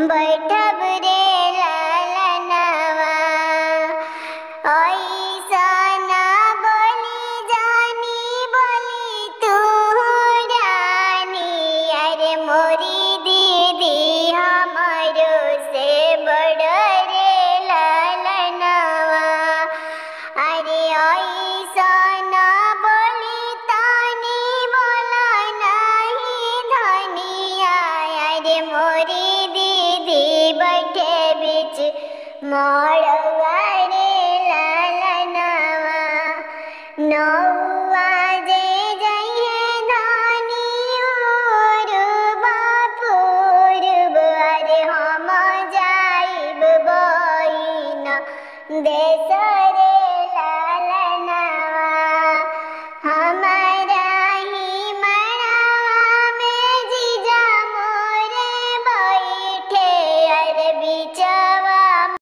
बैठब रे लालनवा ऐसना बोली जानी बोली तू रानी। अरे मोरी दीदी हमारो से बड़ रे लालनवा। अरे ऐसना बोली तानी बोला नहीं धनिया। अरे मोरी दीदी बैठे बीच मोड़